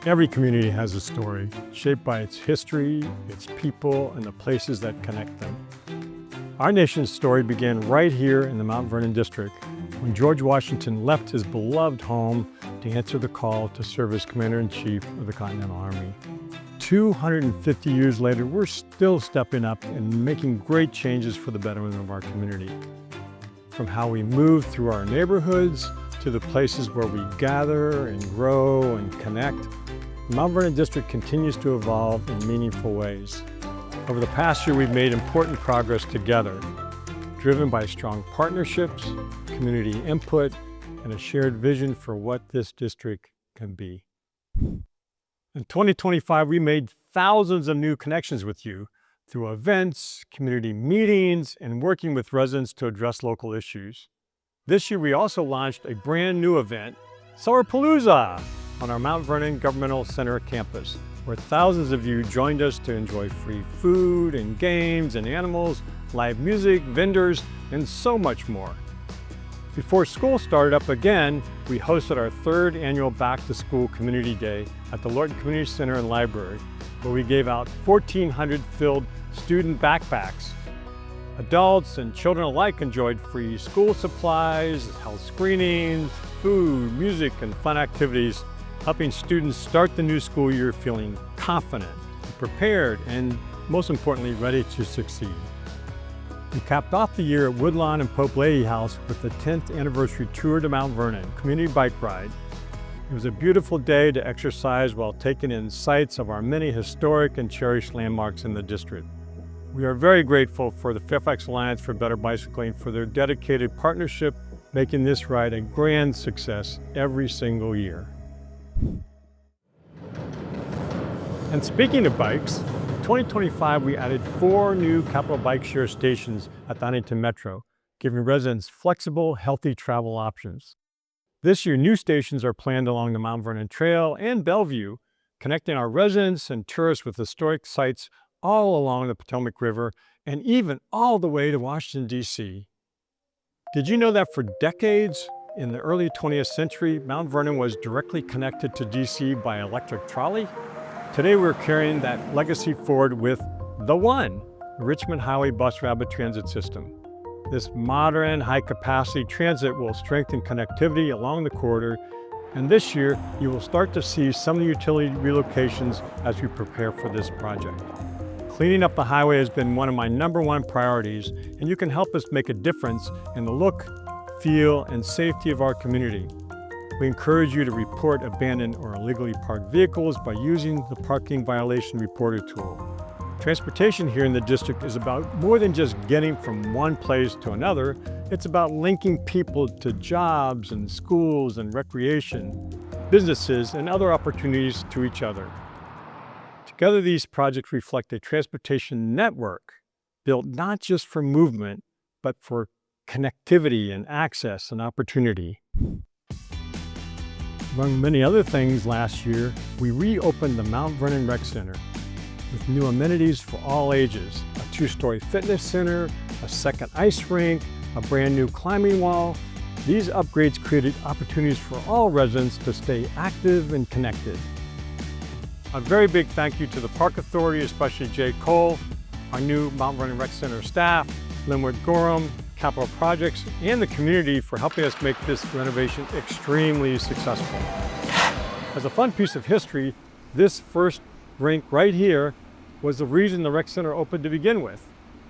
Every community has a story, shaped by its history, its people, and the places that connect them. Our nation's story began right here in the Mount Vernon District, when George Washington left his beloved home to answer the call to serve as Commander-in-Chief of the Continental Army. 250 years later, we're still stepping up and making great changes for the betterment of our community. From how we move through our neighborhoods to the places where we gather and grow and connect, the Mount Vernon District continues to evolve in meaningful ways. Over the past year, we've made important progress together, driven by strong partnerships, community input, and a shared vision for what this district can be. In 2025, we made thousands of new connections with you through events, community meetings, and working with residents to address local issues. This year, we also launched a brand new event, Summerpalooza, on our Mount Vernon Governmental Center campus, where thousands of you joined us to enjoy free food and games and animals, live music, vendors, and so much more. Before school started up again, we hosted our third annual Back to School Community Day at the Lorton Community Center and Library, where we gave out 1,400 filled student backpacks. Adults and children alike enjoyed free school supplies, health screenings, food, music, and fun activities, helping students start the new school year feeling confident, prepared, and most importantly, ready to succeed. We capped off the year at Woodlawn and Pope Leahy House with the 10th anniversary Tour to Mount Vernon community bike ride. It was a beautiful day to exercise while taking in sights of our many historic and cherished landmarks in the district. We are very grateful for the Fairfax Alliance for Better Bicycling for their dedicated partnership, making this ride a grand success every single year. And speaking of bikes, in 2025 we added 4 new Capital Bike Share stations at the Huntington Metro, giving residents flexible, healthy travel options. This year, new stations are planned along the Mount Vernon Trail and Bellevue, connecting our residents and tourists with historic sites all along the Potomac River and even all the way to Washington, D.C. Did you know that for decades, in the early 20th century, Mount Vernon was directly connected to D.C. by electric trolley? Today, we're carrying that legacy forward with the One, the Richmond Highway Bus Rapid Transit System. This modern, high-capacity transit will strengthen connectivity along the corridor, and this year, you will start to see some of the utility relocations as we prepare for this project. Cleaning up the highway has been one of my #1 priorities, and you can help us make a difference in the look, feel, and safety of our community. We encourage you to report abandoned or illegally parked vehicles by using the Parking Violation Reporter tool. Transportation here in the district is about more than just getting from one place to another. It's about linking people to jobs and schools and recreation, businesses, and other opportunities to each other. Together, these projects reflect a transportation network built not just for movement, but for connectivity and access and opportunity. Among many other things last year, we reopened the Mount Vernon Rec Center with new amenities for all ages, a 2-story fitness center, a second ice rink, a brand new climbing wall. These upgrades created opportunities for all residents to stay active and connected. A very big thank you to the Park Authority, especially Jay Cole, our new Mount Vernon Rec Center staff, Linwood Gorham, Capital Projects, and the community for helping us make this renovation extremely successful. As a fun piece of history, this first rink right here was the reason the rec center opened to begin with.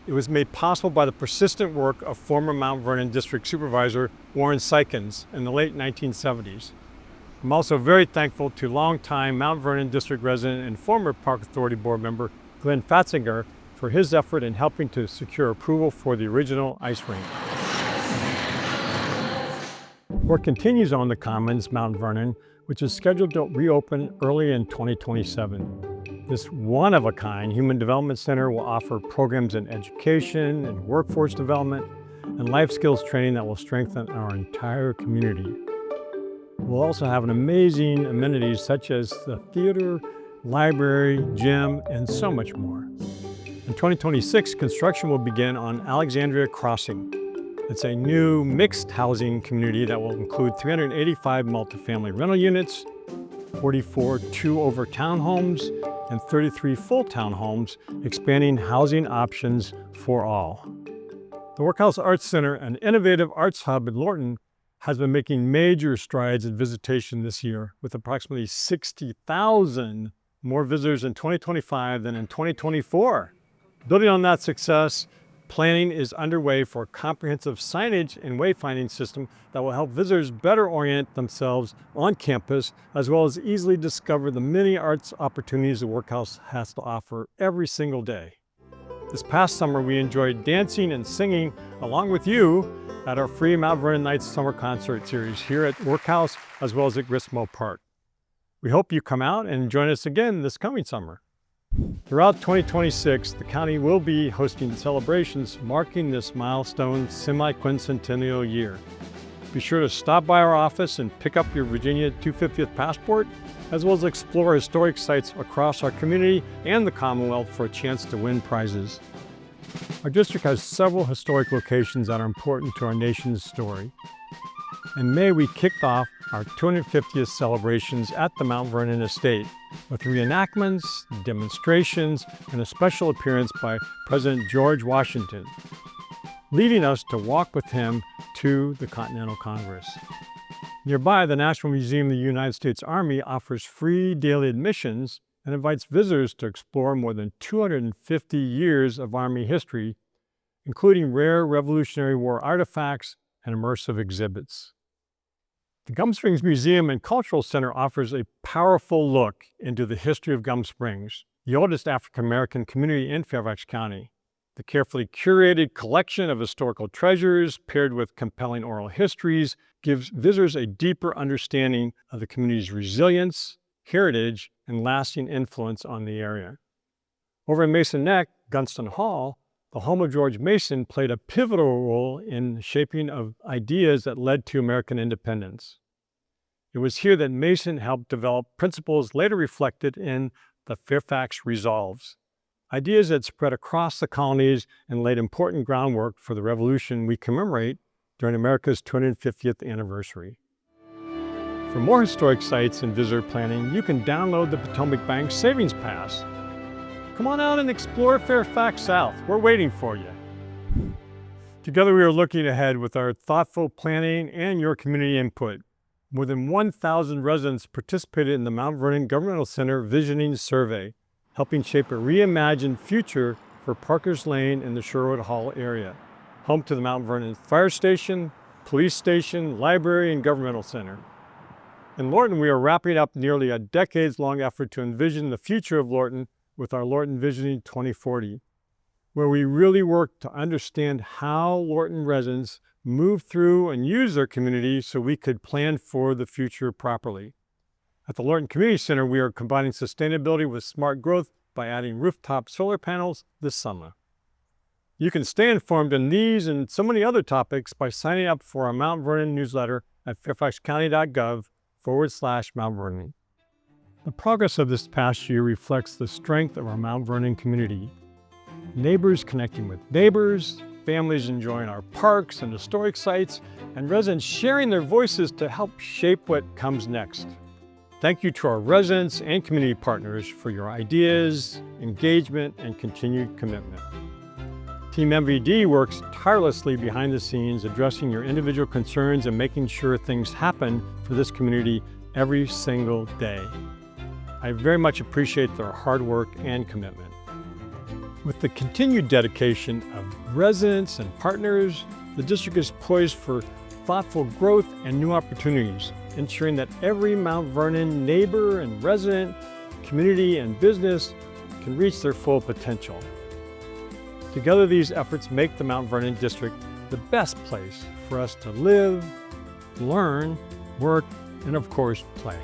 It was made possible by the persistent work of former Mount Vernon District Supervisor Warren Sykens in the late 1970s. I'm also very thankful to longtime Mount Vernon District resident and former Park Authority board member Glenn Fatzinger for his effort in helping to secure approval for the original ice rink. Work continues on the Commons, Mount Vernon, which is scheduled to reopen early in 2027. This one-of-a-kind Human Development Center will offer programs in education and workforce development and life skills training that will strengthen our entire community. We'll also have amazing amenities such as the theater, library, gym, and so much more. In 2026, construction will begin on Alexandria Crossing. It's a new mixed housing community that will include 385 multifamily rental units, 44 two-over townhomes and 33 full townhomes, expanding housing options for all. The Workhouse Arts Center, an innovative arts hub in Lorton, has been making major strides in visitation this year, with approximately 60,000 more visitors in 2025 than in 2024. Building on that success, planning is underway for a comprehensive signage and wayfinding system that will help visitors better orient themselves on campus, as well as easily discover the many arts opportunities the Workhouse has to offer every single day. This past summer, we enjoyed dancing and singing along with you at our free Mount Vernon Nights summer concert series here at Workhouse, as well as at Gristmo Park. We hope you come out and join us again this coming summer. Throughout 2026, the county will be hosting celebrations marking this milestone semi-quincentennial year. Be sure to stop by our office and pick up your Virginia 250th passport, as well as explore historic sites across our community and the Commonwealth for a chance to win prizes. Our district has several historic locations that are important to our nation's story. In May, we kicked off our 250th celebrations at the Mount Vernon Estate with reenactments, demonstrations, and a special appearance by President George Washington, leading us to walk with him to the Continental Congress. Nearby, the National Museum of the United States Army offers free daily admissions and invites visitors to explore more than 250 years of Army history, including rare Revolutionary War artifacts and immersive exhibits. The Gum Springs Museum and Cultural Center offers a powerful look into the history of Gum Springs, the oldest African-American community in Fairfax County. The carefully curated collection of historical treasures, paired with compelling oral histories, gives visitors a deeper understanding of the community's resilience, heritage, and lasting influence on the area. Over in Mason Neck, Gunston Hall, the home of George Mason, played a pivotal role in the shaping of ideas that led to American independence. It was here that Mason helped develop principles later reflected in the Fairfax Resolves, ideas that spread across the colonies and laid important groundwork for the revolution we commemorate during America's 250th anniversary. For more historic sites and visitor planning, you can download the Potomac Bank Savings Pass. Come on out and explore Fairfax South. We're waiting for you. Together we are looking ahead with our thoughtful planning and your community input. More than 1,000 residents participated in the Mount Vernon Governmental Center Visioning Survey, helping shape a reimagined future for Parkers Lane in the Sherwood Hall area, home to the Mount Vernon Fire Station, Police Station, Library, and Governmental Center. In Lorton, we are wrapping up nearly a decades-long effort to envision the future of Lorton with our Lorton Visioning 2040, where we really work to understand how Lorton residents move through and use their community so we could plan for the future properly. At the Lorton Community Center, we are combining sustainability with smart growth by adding rooftop solar panels this summer. You can stay informed on these and so many other topics by signing up for our Mount Vernon newsletter at fairfaxcounty.gov/Mount Vernon. The progress of this past year reflects the strength of our Mount Vernon community. Neighbors connecting with neighbors, families enjoying our parks and historic sites, and residents sharing their voices to help shape what comes next. Thank you to our residents and community partners for your ideas, engagement, and continued commitment. Team MVD works tirelessly behind the scenes, addressing your individual concerns and making sure things happen for this community every single day. I very much appreciate their hard work and commitment. With the continued dedication of residents and partners, the district is poised for thoughtful growth and new opportunities, ensuring that every Mount Vernon neighbor and resident, community and business can reach their full potential. Together, these efforts make the Mount Vernon District the best place for us to live, learn, work, and of course, play.